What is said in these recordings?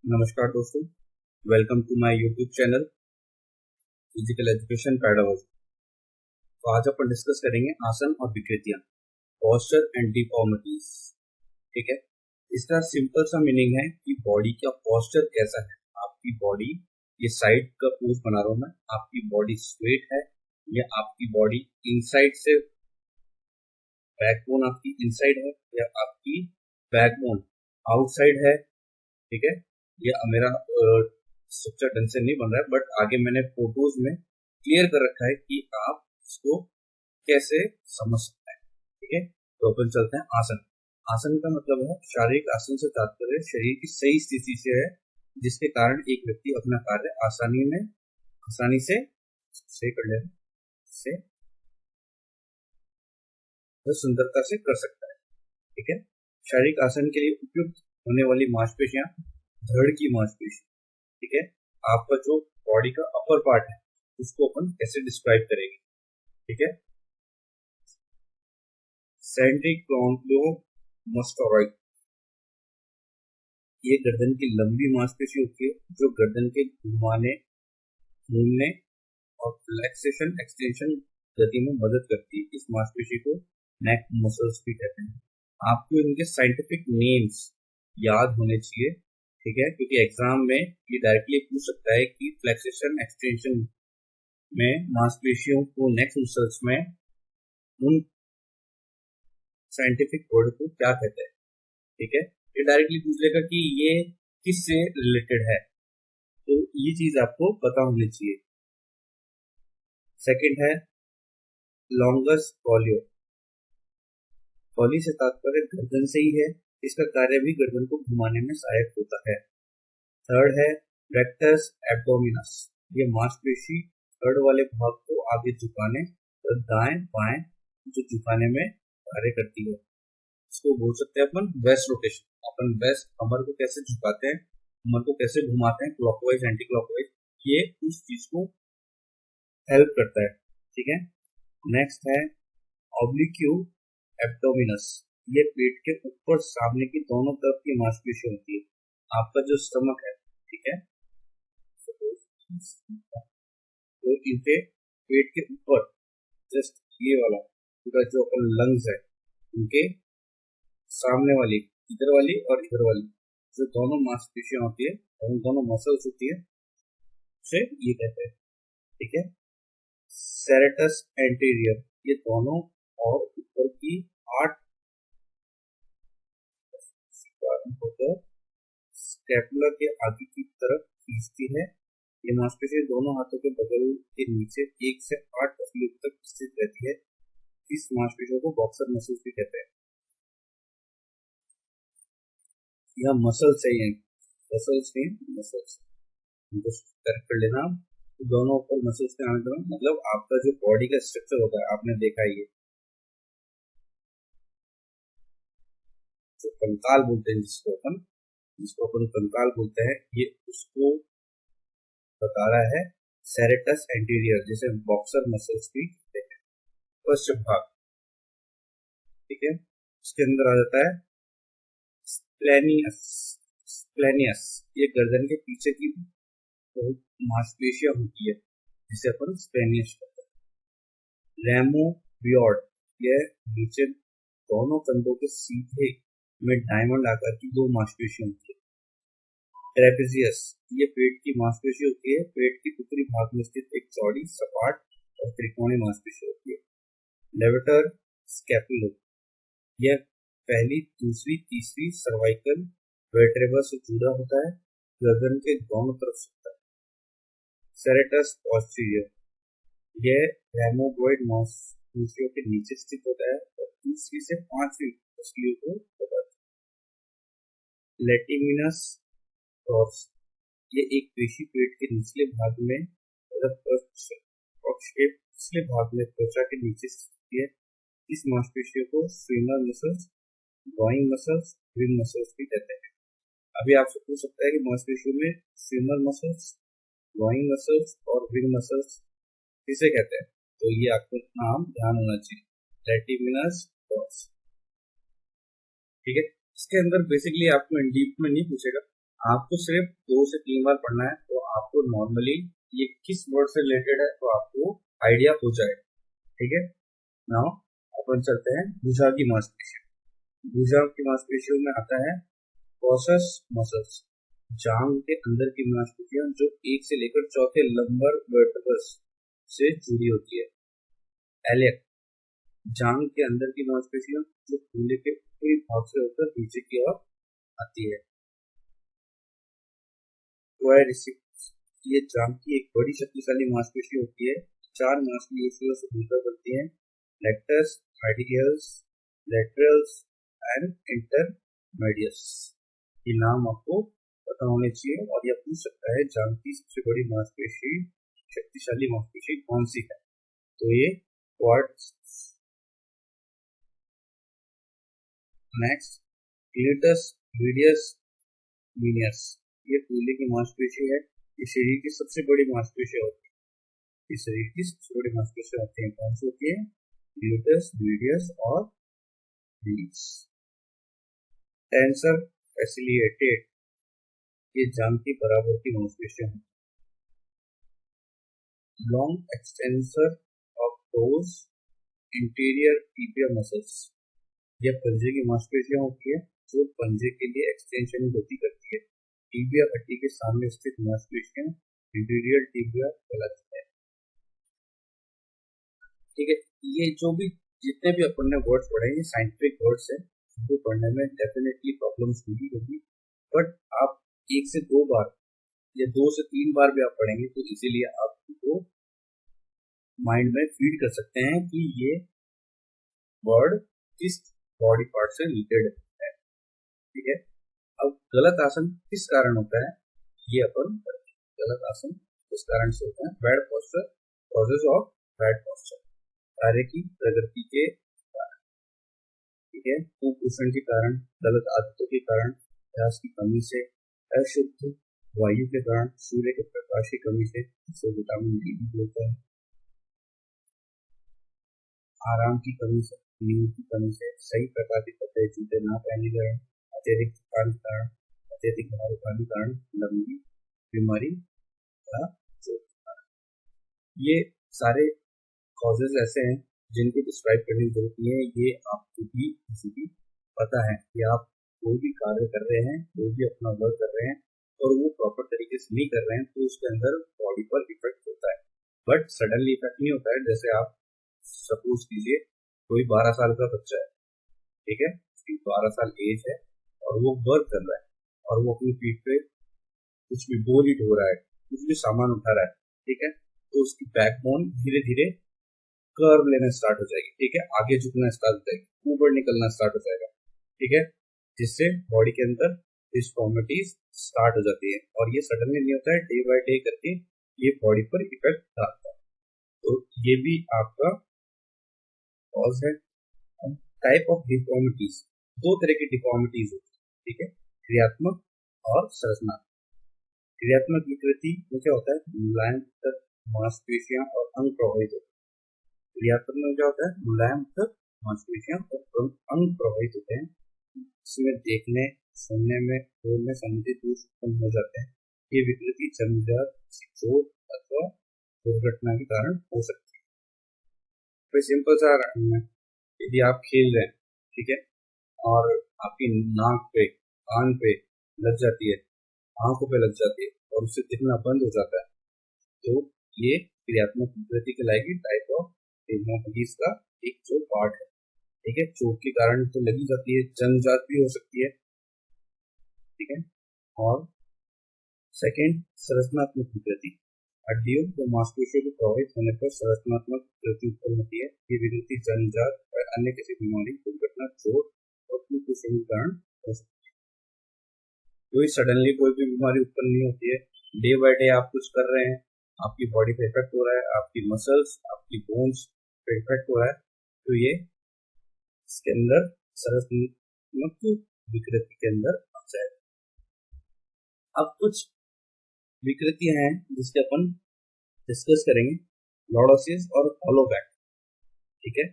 नमस्कार दोस्तों, welcome to my YouTube channel physical education paradox. तो आज अपन डिस्कस करेंगे आसन और विकृतियां, पोस्चर एंड डिफॉर्मिटीज। ठीक है, इसका सिंपल सा मीनिंग है कि बॉडी का पोस्चर कैसा है। आपकी बॉडी, ये साइड का पोज बना रहा हूं मैं, आपकी बॉडी स्ट्रेट है या आपकी बॉडी इनसाइड से, बैकबोन आपकी इनसाइड है या आपकी बैकबोन आउटसाइड है। ठीक है, ये मेरा स्ट्रक्चर ढंग से नहीं बन रहा है, बट आगे मैंने फोटोज में क्लियर कर रखा है कि आप इसको कैसे समझ सकते हैं। ठीक है, तो अपन चलते हैं आसन। आसन का मतलब है शारीरिक आसन से तात्पर्य शरीर की सही स्थिति से है, जिसके कारण एक व्यक्ति अपना कार्य आसानी से कर ले से सुंदरता से कर सकता है। ठीक है, शारीरिक आसन के लिए उपयुक्त होने वाली मांसपेशियां धड़ की मांसपेशी। ठीक है, आपका जो बॉडी का अपर पार्ट है उसको अपन कैसे डिस्क्राइब करेंगे। ठीक है, सेंट्रिक्लोमस्टोरॉइड, ये गर्दन की लंबी मांसपेशी होती है जो गर्दन के घूमने और फ्लेक्सेशन एक्सटेंशन गति में मदद करती है। इस मांसपेशी को नेक मसल्स भी कहते हैं। आपको इनके साइंटिफिक नेम्स याद होने चाहिए। ठीक है, क्योंकि एग्जाम में ये डायरेक्टली पूछ सकता है कि फ्लेक्सेशन एक्सटेंशन में मांसपेशियों को नेक मसल्स में उन साइंटिफिक वर्ड को क्या कहते हैं। ठीक है, ये डायरेक्टली पूछ लेगा कि ये किससे रिलेटेड है, तो ये चीज आपको पता होनी चाहिए। सेकंड है लॉन्गस कॉलियो, कॉली से तात्पर्य गर्दन से ही है, इसका कार्य भी गर्दन को घुमाने में सहायक होता है। थर्ड है रेक्टस एब्डोमिनस, ये मांसपेशी थर्ड वाले भाग को आगे झुकाने और दाएं बाएं जो झुकाने में कार्य करती है। इसको बोल सकते हैं अपन वेस्ट रोटेशन। अपन वेस्ट कमर को कैसे झुकाते हैं, कमर को कैसे घुमाते हैं क्लॉकवाइज एंटी क्लॉकवाइज, ये उस चीज को हेल्प करता है। ठीक है, नेक्स्ट है ऑब्लिक्यू एब्डोमिनस, ये पेट के ऊपर सामने की दोनों तरफ की मांसपेशी होती है। आपका जो स्टमक है, ठीक है, तो इनके पेट के ऊपर जस्ट ये वाला पूरा जो अपन लंग्स है, उनके सामने वाली, इधर वाली और इधर वाली जो दोनों मांसपेशियां होती है, दोनों मसल्स होती है, उसे ये कहते हैं। ठीक है, सेरेटस एंटीरियर, ये दोनों और ऊपर की 8 स्कैपुला के आगे की तरफ खींचती है। ये मांसपेशी दोनों हाथों के बगल के नीचे 1 से 8 तसलीफ तक स्थित रहती है। इस मांसपेशियों को बॉक्सर मसल्स भी कहते हैं। यह मसल्स है, मसल्स नहीं मसल्स, करेक्ट कर लेना। दोनों ऊपर मसल्स के आने का मतलब आपका जो बॉडी का स्ट्रक्चर होता है, आपने देखा ये जो कंकाल बोलते हैं, जिसको अपन कंकाल बोलते हैं, ये उसको बता रहा है सेरेटस एंटीरियर, जिसे बॉक्सर मसल्स भी कहते हैं। पश्चिम भाग, ठीक है, इसके अंदर आ जाता है स्प्लेनियस। स्प्लेनियस ये गर्दन के पीछे की मांसपेशियां होती है, जिसे अपन स्प्लेनियस कहते हैं। रेमोवियॉर्ड, यह नीचे दोनों कंधों के सीधे में डायमंड आकार की 2 मांसपेशियां होती है। ट्रेपेजियस, ये पेट की मांसपेशी होती है। पेट के ऊपरी भाग में स्थित एक चौड़ी, सपाट और त्रिकोणीय मांसपेशी होती है। लेवेटर स्कैपुलर, यह पहली, दूसरी, तीसरी सर्वाइकल वर्टेब्रा से जुड़ा होता है, गर्दन के दोनों तरफ होता है। सेरेटस पोस्टीरियर, यह रेमोबॉइड मांसपेशियों के नीचे स्थित होता है और तीसरी से 5वीं तसलियों को बताता है। लेटिमिनस डॉर्स, ये एक पेशी पेट के निचले भाग में पिछले भाग में त्वचा के नीचे स्थित है। इस मांसपेशियों को swimmer muscles, growing muscles, wing muscles भी कहते हैं। अभी आपसे पूछ सकता है कि मांसपेशियों में स्विमर मसल्स, ग्रोइंग मसल्स और विंग मसल्स किसे कहते हैं, तो ये आपको नाम ध्यान होना चाहिए, लेटिमिनस डॉर्स। ठीक है, इसके अंदर बेसिकली आपको इन डीप में नहीं पूछेगा, आपको सिर्फ 2 से 3 बार पढ़ना है, तो आपको नॉर्मली ये किस वर्ड से रिलेटेड है तो आपको आइडिया हो जाएगा। ठीक है, नाउ अपन चलते हैं भुजा की मांसपेशियों। भुजा की मांसपेशियों में आता है प्रोसेस मसल्स, जांघ के अंदर की मांसपेशियां जो 1 से लेकर चौथे लंबर वर्टेब्रस से जुड़ी होती है। एलियक, जांघ के अंदर की मांसपेशियां जो कूल्हे के ऊपरी भाग से होकर नीचे की ओर आती है। क्वाड्रिसेप्स, ये जांघ की एक बड़ी शक्तिशाली मांसपेशी होती है। 4 मांसपेशियों से मिलकर बनती है, लेक्टस, मेडियल्स, लेटरल्स एंड इंटरमीडियस। ये नाम आपको पता होने चाहिए और यह पूछ सकता है जांघ की सबसे बड़ी मांसपेशी, शक्तिशाली मांसपेशी कौन सी है, तो ये क्वाड्रिसेप्स। नेक्स्ट, ग्लूटस मीडियस मीनियस, ये कूल्हे की मांसपेशी है। ये शरीर की सबसे बड़ी मांसपेशी होती है। ये शरीर की सबसे बड़ी मांसपेशी होती है, कौन सी होती है? ग्लूटस मीडियस और मीनियस। टेंसर फैसिलिटेट, ये जांघ की बराबर की मांसपेशी है। Long extensor of toes, interior tibia muscles, यह पंजे की मांसपेशियां होती है जो पंजे के लिए एक्सटेंशन की गति करती है। टिबिया हड्डी के सामने स्थित मांसपेशियां इंटीरियर टिबिया कहलाती है। ठीक है, ये जो भी जितने भी अपन ने वर्ड्स पढ़े ये साइंटिफिक वर्ड्स है, इनको पढ़ने में डेफिनेटली प्रॉब्लम्स होगी, बट आप 1 से 2 बार या 2 से 3 बार भी आप पढ़ेंगे तो इसीलिए आप उनको माइंड में फीड कर सकते हैं कि ये वर्ड किस बॉडी पार्ट से रिलेटेड है। ठीक है, अब गलत आसन किस कारण होता है ये अपन करेंगे। गलत आसन किस कारण से होता है? Bad posture, causes of bad posture, कार्य की प्रगति के कारण। ठीक है, कुपोषण के कारण, गलत आदतों के कारण, अभ्यास की कमी से, अशुद्ध वायु के कारण, सूर्य के प्रकाश की कमी से, जिससे विटामिन डी भी होता है, आराम की कमी से, नींद की कमी से, सही प्रकार के कपड़े जूते ना पहने गए, अत्यधिक थकान के कारण, अत्यधिक भार उठाने के कारण, लंबी बीमारी का कारण। ये सारे कॉजेज ऐसे हैं जिनको डिस्क्राइब करने की जरूरत नहीं है, ये आपको भी किसी भी पता है कि आप कोई भी कार्य कर रहे हैं, कोई भी अपना वर्क कर रहे हैं और वो प्रॉपर तरीके से नहीं कर रहे हैं तो उसके अंदर बॉडी पर इफेक्ट होता है, बट सडनली इफेक्ट नहीं होता है। जैसे आप सपोज कीजिए कोई 12 साल का बच्चा है, ठीक है, उसकी 12 साल एज है और वो वर्क कर रहा है और वो अपनी पीठ पे कुछ भी बोरी ढो रहा है, कुछ भी सामान उठा रहा है, ठीक है, तो उसकी बैकबोन धीरे धीरे कर्व लेना स्टार्ट हो जाएगी। ठीक है, आगे झुकना स्टार्ट हो जाएगी, ऊपर निकलना स्टार्ट हो जाएगा। ठीक है, जिससे बॉडी के अंदर डिफॉर्मिटीज स्टार्ट हो जाती है और ये सडनली नहीं होता है, डे बाय डे करके ये बॉडी पर इफेक्ट डालता है। तो ये भी आपका कॉज है। टाइप ऑफ डिफॉर्मिटीज, 2 तरह की डिफॉर्मिटीज होती है। ठीक है, क्रियात्मक और संरचनात्मक। क्रियात्मक विकृति में क्या होता है? मुलायम तक मांसपेशियां और अंग प्रभावित होते हैं। क्रियात्मक में क्या होता है? मुलायम तक मांसपेशियां और अंग प्रभावित होते हैं। इसमें देखने, सुनने में, बोलने संबंधी दोष उत्पन्न हो जाते हैं। ये विकृति जन्मजात चोट अथवा दुर्घटना के कारण हो सकती है। कोई सिंपल सा यदि आप खेल रहे हैं, ठीक है, और आपकी नाक पे, कान पे लग जाती है, आंखों पे लग जाती है और उससे दिखना बंद हो जाता है, तो ये क्रियात्मक विकृति कहलाएगी। टाइप ऑफ डिफॉर्मिटीज का एक जो पार्ट है। ठीक है, चोट के कारण तो लगी जाती है, जन्मजात भी हो सकती है। ठीक है, और सेकंड संरचनात्मक विकृति, हड्डियों व मांसपेशियों के प्रभावित होने पर संरचनात्मक विकृति उत्पन्न होती है। ये विकृति जन्मजात और अन्य किसी बीमारी, दुर्घटना, चोट और कुपोषण के कारण हो सकती है। कोई सडनली कोई भी बीमारी उत्पन्न नहीं होती है, डे बाय डे आप कुछ कर रहे हैं, आपकी बॉडी पे इफेक्ट हो रहा है, आपकी मसल्स, आपकी बोन्स पे इफेक्ट हो रहा है, तो ये इसके अंदर संरचनात्मक विकृति के अंदर आ जाएगा। अब कुछ विकृतियां हैं जिसके अपन डिस्कस करेंगे, लॉर्डोसिस और हॉलोबैक। ठीक है,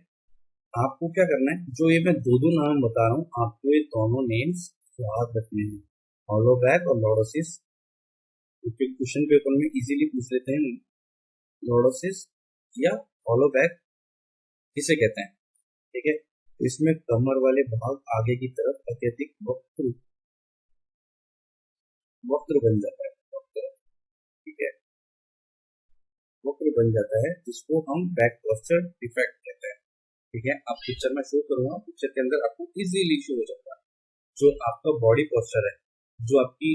आपको क्या करना है, जो ये मैं 2 नाम बता रहा हूँ, आपको ये दोनों नेम्स याद रखने हैं। हॉलो बैक और लॉर्डोसिस। क्वेश्चन पेपर में इजीली पूछ लेते हैं लॉर्डोसिस या हॉलो बैक किसे कहते हैं, ठीक है। इसमें कमर वाले भाग आगे की तरफ अत्यधिक वक्र बन जाता है, ठीक है, वक्र बन जाता है, जिसको हम बैक पोस्चर डिफेक्ट कहते हैं, ठीक है। आप पिक्चर में शो करूंगा, पिक्चर के अंदर आपको इजीली शो हो जाता है। जो आपका बॉडी पोस्चर है, जो आपकी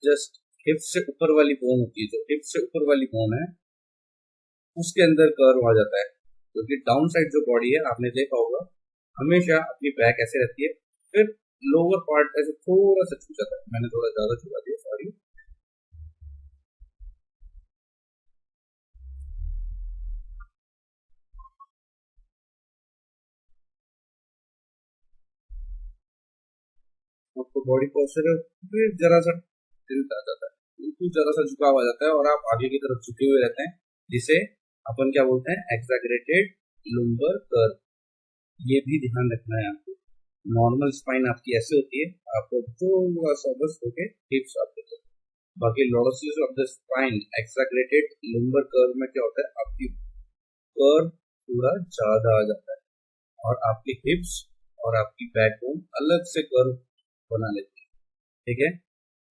जस्ट हिप से ऊपर वाली बोन होती है, जो हिप से ऊपर वाली बोन है उसके अंदर कर्व आ जाता है, क्योंकि डाउन साइड जो बॉडी है आपने देखा होगा हमेशा अपनी बैक ऐसे रहती है, फिर लोअर पार्ट ऐसे थोड़ा सा छू जाता है। मैंने थोड़ा ज्यादा छुपा दिया, सॉरी। आपको बॉडी पोस्चर फिर जरा सा टिल्ट आ जाता है, बिल्कुल जरा सा झुकाव आ जाता है और आप आगे की तरफ झुके हुए रहते हैं, जिसे अपन क्या बोलते हैं, एक्सैगरेटेड लुम्बर कर्व। ये भी ध्यान रखना है आपको। नॉर्मल स्पाइन आपकी ऐसे होती है, आपको थोड़ा सा बस होके हिप्स आप देते हैं। बाकी lordosis of the spine exaggerated lumbar curve में क्या होता है, आपकी कर्व पूरा ज्यादा आ जाता है और आपकी हिप्स और आपकी बैकबोन अलग से कर्व बना लेती है, ठीक है।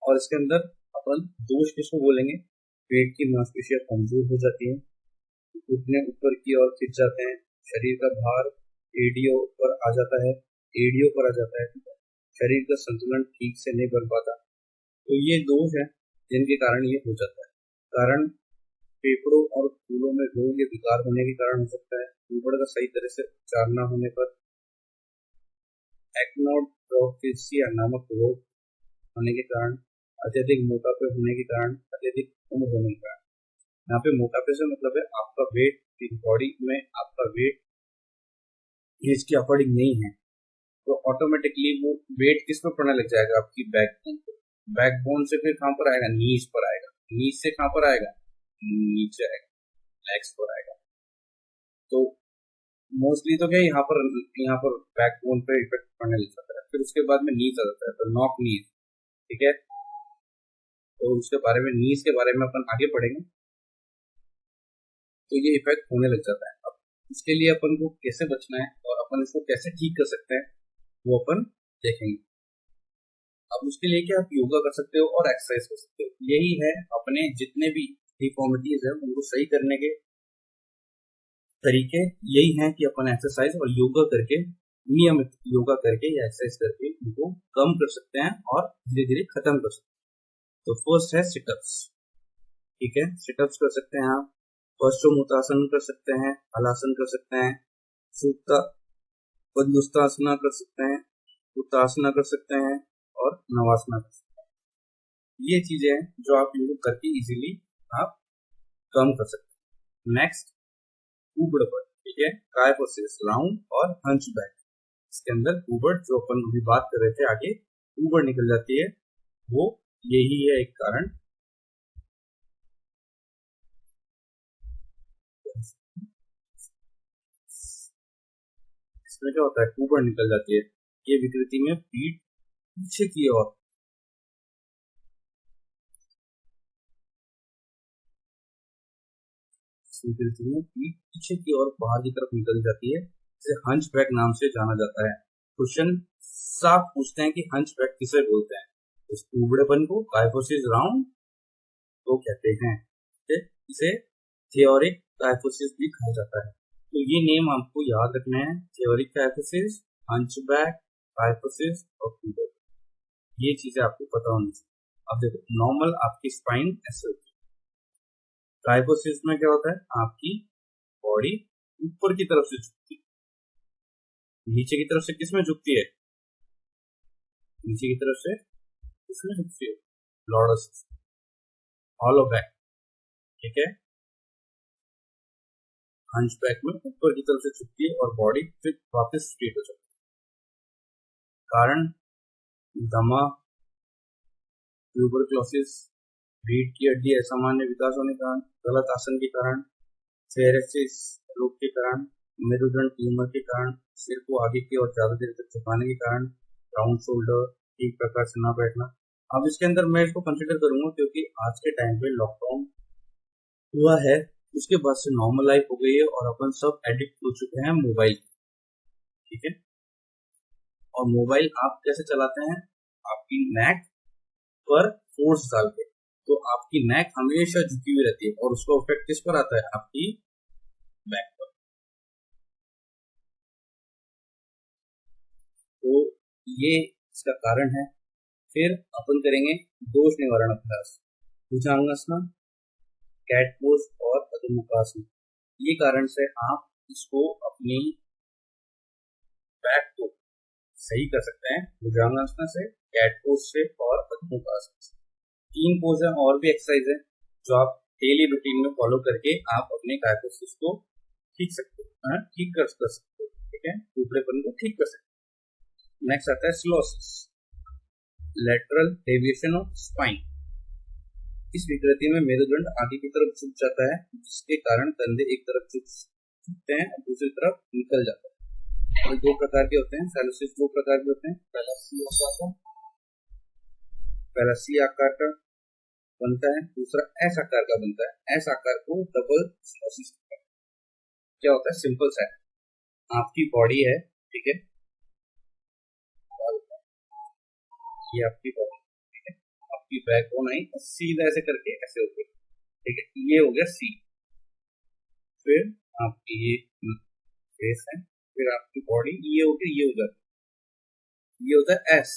और इसके अंदर अपन दोष किसको बोलेंगे, पेट की मांसपेशियां कमजोर हो जाती हैं, घुटने ऊपर की ओर खिंच जाते हैं, शरीर का भार एडियो पर आ जाता है, एडियो पर आ जाता है, शरीर का संतुलन ठीक से नहीं बन पाता। तो ये दोष है जिनके कारण ये हो जाता है। कारण फेफड़ों और फूलों में रोग या विकार होने के कारण हो सकता है, ऊपर का सही तरह से उपचार न होने पर, एक्नोट्रोफिसिया नामक रोग होने के कारण, अत्यधिक मोटापे होने के कारण, अत्यधिक उम्र होने के कारण। यहाँ पे मोटापे से मतलब है आपका वेट बॉडी में, आपका वेट एज के अकॉर्डिंग नहीं है, तो ऑटोमेटिकली वो वेट किस पे पड़ने लग जाएगा, आपकी बैकबोन पे। बैकबोन से फिर कहाँ पर आएगा, नीज पर आएगा, नीज से कहाँ पर आएगा, नीचे आएगा, लेग्स पर आएगा। तो मोस्टली तो क्या यहाँ पर बैकबोन पे इफेक्ट पड़ने लग जाता है, फिर उसके बाद में नीज आ जाता है, तो नॉक नीज, ठीक है। तो उसके बारे में, नीज के बारे में अपन आगे पढ़ेंगे। तो ये इफेक्ट होने लग जाता है। अब इसके लिए अपन को कैसे बचना है और अपन इसको कैसे ठीक कर सकते हैं वो अपन देखेंगे। अब उसके लिए क्या आप योगा कर सकते हो और एक्सरसाइज कर सकते हो। यही है अपने जितने भी डिफॉर्मिटीज है उनको सही करने के तरीके, यही है कि अपन एक्सरसाइज और योगा करके, नियमित योगा करके या एक्सरसाइज करके उनको कम कर सकते हैं और धीरे धीरे खत्म कर सकते हैं। तो फर्स्ट है सिटअप्स, ठीक है। सिटअप्स कर सकते हैं आप, पश्चिमोत्तासन कर सकते हैं, हलासन कर सकते हैं, सुप्ता पद्मोत्तासना कर सकते हैं, उत्तासना कर सकते हैं और नवासना कर सकते हैं। ये चीजें हैं जो आप इनको करके इजीली आप कम कर सकते हैं। नेक्स्ट ऊबड़ पर, ठीक है, कायफोसिस राउंड और हंचबैक। इसके अंदर ऊबड़, जो अपन अभी बात कर रहे थे आगे, ऊबड़ निकल जाती है, वो यही है एक कारण। इसमें क्या होता है, ऊबड़ निकल जाती है, ये विकृति में पीठ पीछे की ओर, विकृति में पीठ पीछे की ओर बाहर की तरफ निकल जाती है, इसे हंचबैक नाम से जाना जाता है। क्वेश्चन साफ पूछते हैं कि हंचबैक किसे बोलते हैं, इस ऊबड़ेपन को कायफोसिस राउंड तो कहते हैं। इसे थियोरिक कायफोसिस भी कहा जाता है। तो ये नेम आपको याद रखना है, थियोरिक कायफोसिस, हंचबैक, कायफोसिस और ऊबड़, ये चीजें आपको पता होनी चाहिए। अब देखो, नॉर्मल आपकी स्पाइन ऐसे होती है, कायफोसिस में क्या होता है, आपकी बॉडी ऊपर की तरफ से झुकती है, नीचे की तरफ से किसमें झुकती है, नीचे की तरफ से किसमें झुकती है, लॉर्डोसिस, हॉलो बैक, ठीक है। हंचबैक में ऊपर की तरफ से झुकती है और बॉडी फिर वापस स्ट्रेट हो जाती है। कारण दमा, ट्यूबरक्लोसिस, रीढ़ की हड्डी असामान्य विकास होने के कारण, गलत आसन के कारण, सेरेसिस रोग के कारण, मेरुदंड ट्यूमर के कारण, सिर को आगे की ओर ज्यादा देर तक झुकाने के कारण, राउंड शोल्डर, ठीक प्रकार से न बैठना, अब इसके अंदर मैं इसको कंसिडर करूंगा क्योंकि आज के टाइम पे लॉकडाउन हुआ है, उसके बाद से नॉर्मल लाइफ हो गई है और अपन सब एडिक्ट हो चुके हैं मोबाइल। ठीक है, और मोबाइल आप कैसे चलाते हैं, आपकी नेक पर फोर्स डाल के, तो आपकी नेक हमेशा झुकी हुई रहती है और उसका इफेक्ट किस पर आता है, आपकी बैक पर। तो ये इसका कारण है। फिर अपन करेंगे दोष निवारण अभ्यास, भुजंगासन, कैट पोज और अधोमुखासन। ये कारण से आप इसको अपनी बैक को सही कर सकते हैं भुजंगासन से, कैट पोज से और अधोमुखासन से। 3 पोज है और भी एक्सरसाइज है जो आप डेली रूटीन में फॉलो करके आप अपने काइफोसिस को ठीक सकते हो, ठीक कर सकते हो। ठीक है, टूटड़ेपन को ठीक कर सकते हो। नेक्स्ट आता है स्लोसिस, लेटरल डेविएशन ऑफ स्पाइन। इस विकृति में मेरुदंड आगे की तरफ झुक जाता है, जिसके कारण कंधे एक तरफ झुकते हैं और दूसरी तरफ निकल जाता है। और 2 प्रकार के होते हैं सैलोसिस, 2 प्रकार के होते हैं। पहला सी आकार का बनता है, दूसरा एस आकार का बनता है। एस आकार को डबल स्लोसिस कहते हैं। क्या होता है, सिंपल सा है, आपकी बॉडी है, ठीक है, ये आपकी बॉडी, ठीक है, आपकी बैकबोन आई सीधा ऐसे करके ऐसे हो गई, ठीक है, ये हो गया सी। फिर आपकी ये फेस है, फिर आपकी बॉडी ये हो गई, ये हो जाती है, ये होता है एस।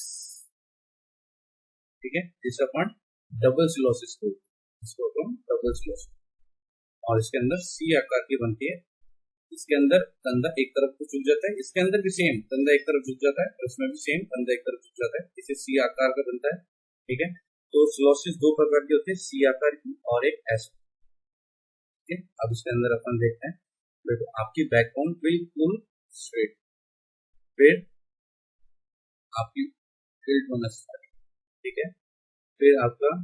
ठीक है, जिसे अपन डबल स्लोसिस को, इसको अपन डबल स्लोसिस। और इसके अंदर सी आकार की बनती है, इसके अंदर कंधा एक तरफ को झुक जाता है, इसके अंदर भी सेम कंधा एक तरफ झुक जाता है, और इसमें भी सेम कंधा एक तरफ झुक जाता है, इसे सी आकार का बनता है। ठीक है, तो स्लोसिस 2 प्रकार की होती है, सी आकार की और एक एस। ठीक है, अब इसके अंदर अपन देखते हैं, देखो आपकी बैकबोन बिल्कुल स्ट्रेट, फिर आपकी टिल्ट होना स्टार्ट, ठीक है, फिर आपका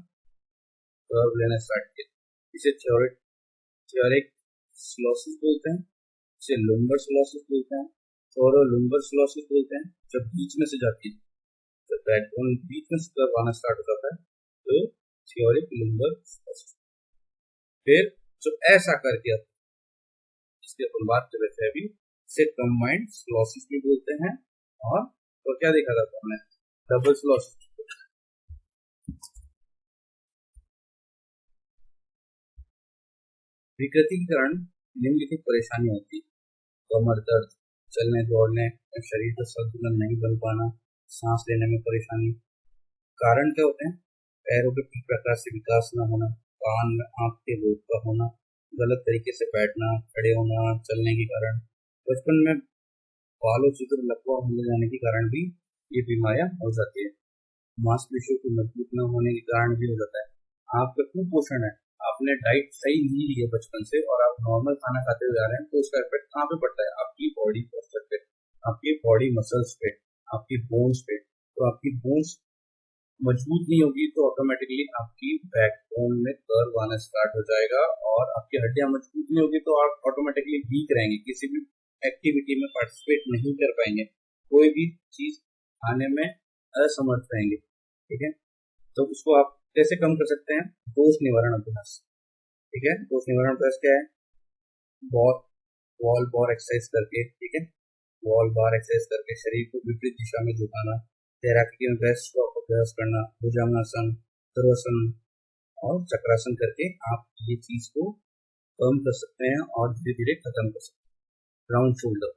कर्व लेना स्टार्ट किया, इसे थियोरिक स्लोसिस बोलते हैं, इसे लुम्बर स्लोसिस बोलते हैं, थोरोलुम्बर स्लोसिस बोलते हैं। जब बीच में से जाती है, जब बैकबोन बीच में से कर्व आना स्टार्ट हो जाता है तो थियोरिक लुम्बर स्लोसिस। फिर जो एस आकार की आती है, इसकी अपन बात कर रहे थे अभी, इसे कंबाइंड स्लोसिस भी बोलते हैं। और तो क्या देखा था हमने, डबल स्लोसिस। विकृति के कारण निम्नलिखित परेशानी होती है, कमर दर्द, चलने दौड़ने, शरीर का संतुलन नहीं बन पाना, सांस लेने में परेशानी। कारण क्या होते हैं, पैरों के ठीक प्रकार से विकास न होना, कान में आंख के रोग का होना, गलत तरीके से बैठना, खड़े होना, चलने के कारण, बचपन में बालों चित्र लकवा मिल जाने के कारण भी ये बीमारियां हो जाती है। मांसपेशियों को मजबूत न होने के कारण भी हो जाता है। आपका कुपोषण है, आपने डाइट सही नहीं ली है बचपन से और आप नॉर्मल खाना खाते हुए जा रहे हैं, तो उसका इफेक्ट कहाँ पे पड़ता है, आपकी बॉडी पोस्चर पे, आपकी बॉडी मसल्स पे, आपकी बोन्स पे। तो आपकी बोन्स मजबूत नहीं होगी तो ऑटोमेटिकली आपकी बैकबोन में कर्व आना स्टार्ट हो जाएगा, और आपकी हड्डियां मजबूत नहीं होगी तो आप ऑटोमेटिकली वीक रहेंगे, किसी भी एक्टिविटी में पार्टिसिपेट नहीं कर पाएंगे, कोई भी चीज खाने में असमर्थ रहेंगे। ठीक है, तो उसको आप कैसे कम कर सकते हैं, दोष निवारण अभ्यास। ठीक है, दोष निवारण अभ्यास क्या है, वॉल बार एक्सरसाइज करके, ठीक है, वॉल बार एक्सरसाइज करके शरीर को विपरीत दिशा में झुकाना, तैराकी में बेस्ट स्ट्रोक अभ्यास करना, भुजंगासन, ध्रुवासन और चक्रासन करके आप ये चीज को कम कर सकते हैं और धीरे धीरे खत्म कर सकते हैं। राउंड शोल्डर,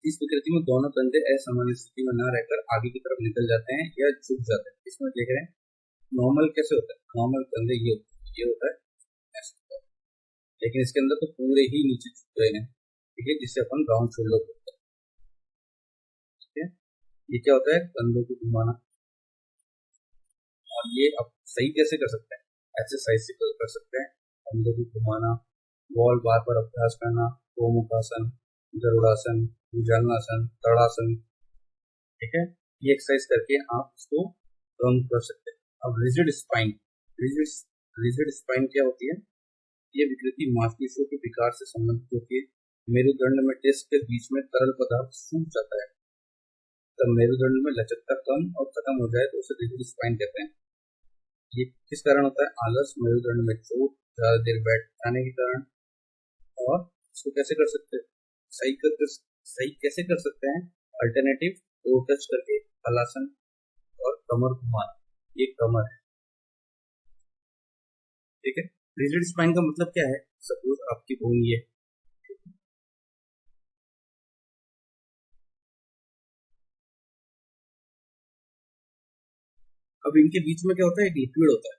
इस विकृति में दोनों कंधे असामान्य स्थिति में न रहकर आगे की तरफ निकल जाते हैं या झुक जाते हैं। इसमें देख रहे हैं नॉर्मल कैसे होता है, नॉर्मल कंधे ये होता है, ऐसा होता है, लेकिन इसके अंदर तो पूरे ही नीचे झुक रहे हैं। ठीक है, जिससे अपन राउंड शोल्डर बोलते हैं। ठीक है, ये क्या होता है, कंधों को घुमाना, और ये आप सही कैसे कर सकते हैं, एक्सरसाइज से कर सकते हैं, कंधों को घुमाना, वॉल बार पर अभ्यास करना, गोमुखासन, गरुड़ासन, भुजंगासन, तड़ासन। ठीक है, ये एक्सरसाइज करके आप इसको कम कर सकते हैं। अब रिजिड स्पाइन, रिजिड स्पाइन क्या होती है, ये विकृति मांसपेशियों के विकार से संबंधित होती है। मेरुदंड में डिस्क के बीच में तरल पदार्थ सूख जाता है, तब मेरुदंड में लचकता कम और खत्म हो जाए तो उसे रिजिड स्पाइन कहते हैं। ये किस कारण होता है? आलस, मेरुदंड में चोट, ज्यादा देर बैठ जाने के कारण। और इसको कैसे कर सकते हैं? सही कैसे कर सकते हैं? अल्टरनेटिव टो टच करके, हलासन और कमर घुमाना। ये कमर है, ठीक है। रिजिड स्पाइन का मतलब क्या है? सपोज आपकी बोन ये, अब इनके बीच में क्या होता है? एक लिक्विड होता है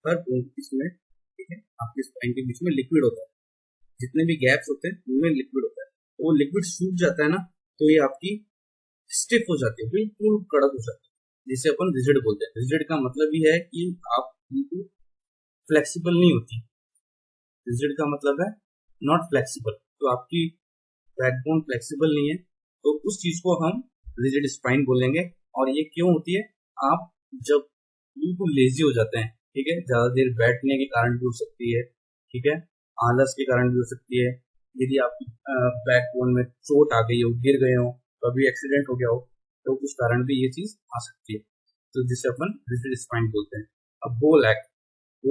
हर बोन इसमें, ठीक है। आपके स्पाइन के बीच में लिक्विड होता है, जितने भी गैप्स होते हैं उनमें लिक्विड होता है। तो वो लिक्विड सूख जाता है ना, तो ये आपकी स्टिफ हो जाती है, बिल्कुल कड़क हो जाती है, जिसे अपन रिजिड बोलते हैं। रिजिड का मतलब ही है कि आप बिल्कुल फ्लेक्सिबल नहीं होती। रिजिड का मतलब है नॉट फ्लेक्सिबल, तो आपकी बैकबोन फ्लेक्सिबल नहीं है, तो उस चीज को हम रिजिड स्पाइन बोलेंगे। और ये क्यों होती है? आप जब बिल्कुल लेजी हो जाते हैं, ठीक है, ज्यादा देर बैठने के कारण भी हो सकती है, ठीक है, आलस के कारण भी हो सकती है, यदि आपकी बैकबोन में चोट आ गई हो, गिर गए हो, कभी एक्सीडेंट हो गया हो, तो उस कारण भी ये चीज आ सकती है, तो जिसे अपन रिजिड स्पाइन बोलते हैं। अब बो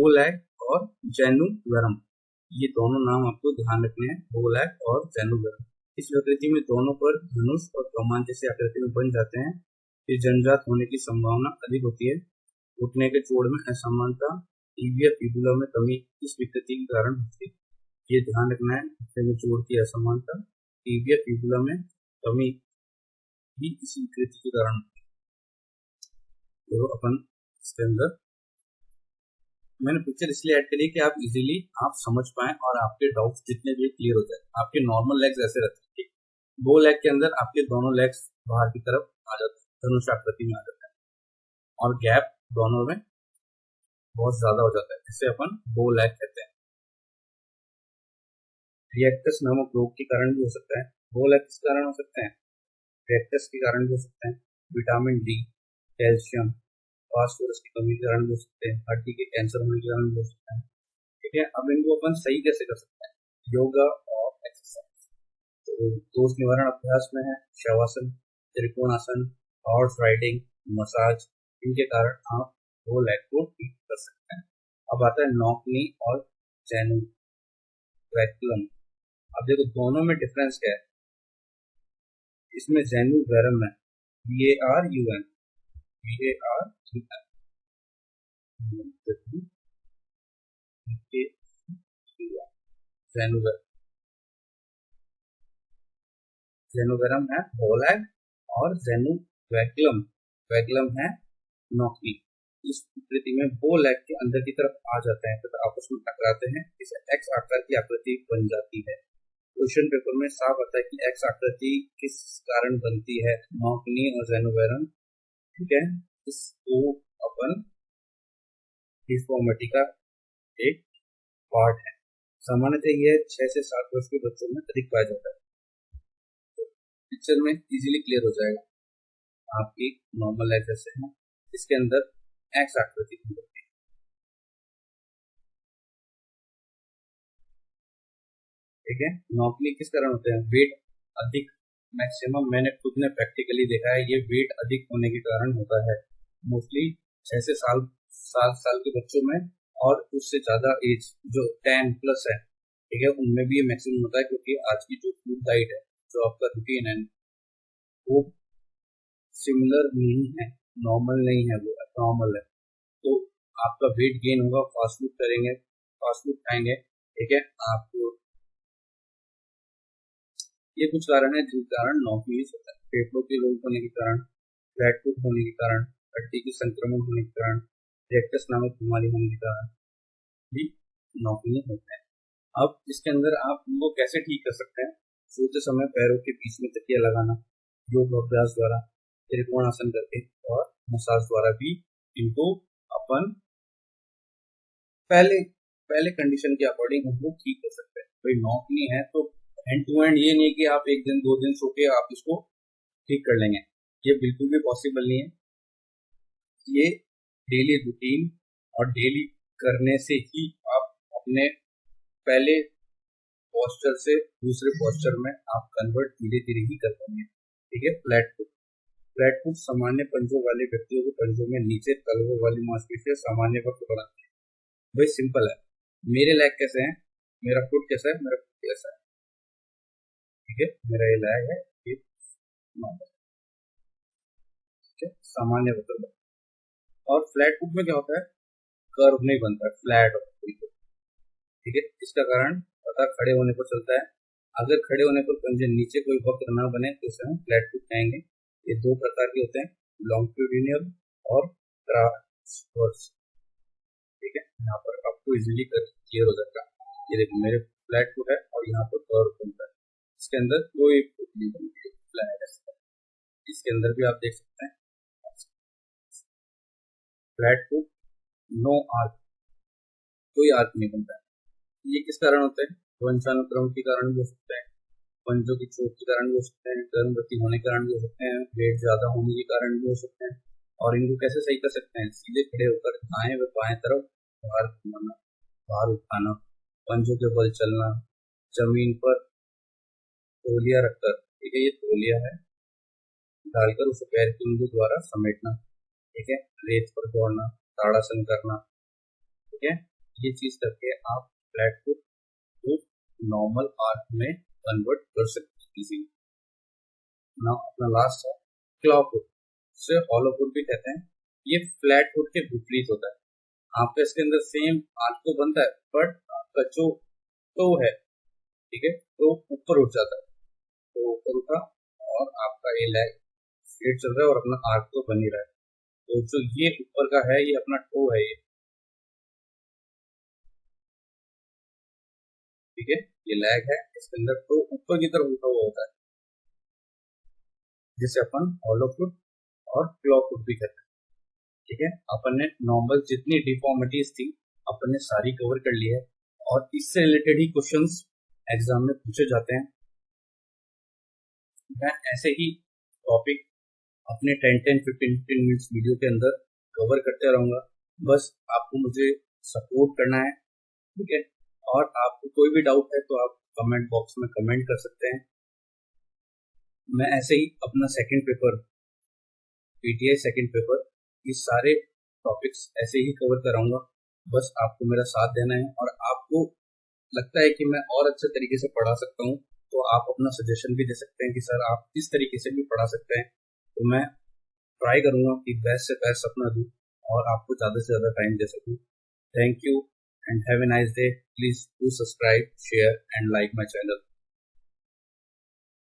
लैग और जेनुवेरम, ये दोनों नाम आपको ध्यान रखने हैं, बो लैग और जेनुवेरम। इस आकृति में दोनों पर धनुष और कमान जैसी आकृति में बन जाते हैं, फिर जन्मजात होने की संभावना अधिक होती है। घुटने के जोड़ में असमानता, टीबिया फिबुला में कमी इस विकृति के कारण होती है। ये ध्यान रखना है, घुटने के जोड़ की असमानता, टीबिया फिबुला में कमी भी इसी विकृति के कारण होती है। तो अपन इसके अंदर मैंने पिक्चर इसलिए ऐड करी कि आप इजीली आप समझ पाए और आपके डाउट्स जितने भी क्लियर हो जाए। आपके नॉर्मल लेग्स ऐसे रहते हैं, बो लेग के अंदर आपके दोनों लेग्स बाहर की तरफ आ जाते हैं, धनुष आकृति में आ जाते हैं, और गैप दोनों में बहुत ज्यादा हो जाता है, जिसे अपन बो लेग कहते हैं। रिएक्टस नामक रोग के कारण भी हो सकता है। बो लेग किस कारण हो सकते हैं? रिएक्टस के कारण भी हो सकते हैं, विटामिन डी, कैल्शियम, फास्फोरस की कमी के कारण भी हो सकते हैं, हड्डी के कैंसर होने के कारण भी हो सकते हैं, ठीक है। अब इनको अपन सही कैसे कर सकते हैं? योगा और एक्सरसाइज। तो दोष निवारण अभ्यास में है shavasana, trikonasana, horse riding, massage, इनके कारण आप वो लेग को ठीक कर सकते हैं। अब आता है नॉकनी और जेनुवेक्लम। अब देखो दोनों में डिफरेंस क्या है? इसमें जेनुवेरम है, VARUM, जेनुवेरम है बोलैग, और वेगलम है नॉकनी। इस प्रकृति में बो लेग के अंदर की तरफ आ जाते हैं तथा आपस में टकराते हैं, इसे एक्स आकार की आकृति बन जाती है। क्वेश्चन पेपर में साफ आता है कि एक्स आकृति किस कारण बनती है? नॉकनी और जेनुवेरम, ठीक है। इसको अपन डिफॉर्मिटी का एक पार्ट है। सामान्यतः यह 6 से 7 वर्ष के बच्चों में अधिक पाया जाता है। पिक्चर में इजीली क्लियर हो जाएगा। आपकी नॉर्मल लाइफ जैसे है, इसके अंदर एक्स आकृति होती है, ठीक है। नॉर्मली किस कारण होते हैं? वेट अधिक, मैक्सिमम मैंने खुद ने प्रैक्टिकली देखा है, ये वेट अधिक होने के कारण होता है। मोस्टली 6 से 7 साल के बच्चों में, और उससे ज्यादा एज जो 10+ है, ठीक है, उनमें भी ये मैक्सिमम होता है, क्योंकि आज की जो फूड डाइट है, जो आपका रूटीन है, वो सिमिलर नहीं है, नॉर्मल नहीं है, वो नॉर्मल है। तो आपका वेट गेन होगा, फास्ट फूड करेंगे, फास्ट फूड खाएंगे, ठीक है। आपको ये कुछ कारण है जिन कारण नॉर्मलीज होता है। फेफड़ों के रोग होने के कारण, फ्लैट फुट होने के कारण, हड्डी के संक्रमण होने के कारण, रेक्टस नामक बीमारी होने के कारण भी नॉर्मली होता है। अब इसके अंदर आप उनको कैसे ठीक कर सकते हैं? सोते समय पैरों के बीच में तकिया लगाना, योग अभ्यास द्वारा, त्रिकोणासन करके, और मसाज द्वारा भी इनको अपन पहले पहले कंडीशन के अकॉर्डिंग हम लोग ठीक कर सकते हैं। कोई नॉक नहीं है तो एंड टू एंड ये नहीं कि आप 1 दिन 2 दिन सो के आप इसको ठीक कर लेंगे, ये बिल्कुल भी पॉसिबल नहीं है। ये डेली रूटीन और डेली करने से ही आप अपने पहले पोस्चर से दूसरे पोस्चर में आप कन्वर्ट धीरे धीरे ही कर पाएंगे, ठीक है। फ्लैट फुट फ्लैट फुट सामान्य पंजों वाले व्यक्तियों के पंजों में नीचे तलवों वाली मांसपेशियां सामान्य वक्त बनाती है। भाई सिंपल है, मेरे लैग कैसे हैं, मेरा फुट कैसा है, मेरा फुट कैसा है, ठीक है, मेरा ये लैग है, ये नॉर्मल, ठीक है, सामान्य वक्त। और फ्लैट फुट में क्या होता है, कर्व नहीं बनता है, फ्लैट होता है बिल्कुल, ठीक है। इसका कारण पता खड़े होने पर चलता है। अगर खड़े होने पर पंजे नीचे कोई वक्र ना बने तो इसे हम फ्लैट फुट कहेंगे। ये दो प्रकार के होते हैं, लॉन्गिट्यूडिनल और ट्रांसवर्स, ठीक है। यहाँ पर आपको इजीली क्लियर हो जाएगा। ये देखो मेरे फ्लैट फुट है और यहाँ पर कर्व बनता है, इसके अंदर कोई फुट नहीं बनती है, फ्लैट है। इसके अंदर भी आप देख सकते हैं फ्लैट फुट, नो आर्क, कोई आर्क नहीं बनता है। ये किस कारण होता है, वंशानुक्रम के कारण भी हो सकता है, पंजों की चोट के कारण भी हो सकते हैं, गर्भवती होने के कारण भी हो सकते हैं, वेट ज्यादा होने के कारण भी हो सकते हैं। और इनको कैसे सही कर सकते हैं, सीधे खड़े होकर दाएं व बाएं तरफ भार घुमाना, भार उठाना, पंजों के बल चलना, जमीन पर तौलिया रखकर, ठीक है, ये तौलिया है, डालकर उसे पैर के उंगली द्वारा समेटना, ठीक है, रेत पर दौड़ना, ताड़ासन करना, ठीक है। ये चीज करके आप फ्लैट फुट को नॉर्मल आर्क में कन्वर्ट कर सकते हैं इजीली। ना अपना लास्ट है क्लॉ फुट, इसे हॉलो फुट भी कहते हैं। ये फ्लैट फुट के विपरीत होता है। आपका इसके अंदर सेम आर्क तो बनता है, बट आपका जो टो है, ठीक है, तो ऊपर उठ जाता है, तो ऊपर उठा और आपका ये लैग स्ट्रेट चल रहा है और अपना आर्क तो बन ही रहा है। तो जो ये ऊपर का है ये अपना टो है, ये ठीक है, ये लैग है, इसके अंदर टो ऊपर की तरफ उठा हुआ होता है, जिसे अपन हॉलो फुट और क्लॉ फुट भी कहते हैं, ठीक है। अपन ने नॉर्मल जितनी डिफॉर्मिटीज थी अपन ने सारी कवर कर ली है, और इससे रिलेटेड ही क्वेश्चंस एग्जाम में पूछे जाते हैं। मैं ऐसे ही टॉपिक अपने 10-15 मिनट्स वीडियो के अंदर कवर करते रहूंगा। बस आपको मुझे सपोर्ट करना है, ठीक है। और आपको कोई भी डाउट है तो आप कमेंट बॉक्स में कमेंट कर सकते हैं। मैं ऐसे ही अपना second paper, PTI second paper, ये सारे टॉपिक्स ऐसे ही कवर कराऊंगा। बस आपको मेरा साथ देना है, और आपको लगता है कि मैं और अच्छे तरीके से पढ़ा सकता हूँ तो आप अपना सजेशन भी दे सकते हैं कि सर आप किस तरीके से भी पढ़ा सकते हैं। तो मैं ट्राई करूंगा कि बेस्ट से बेस्ट अपना दूं और आपको ज़्यादा से ज़्यादा टाइम दे सकूं। Thank you and have a nice day. Please do subscribe, share and like my channel.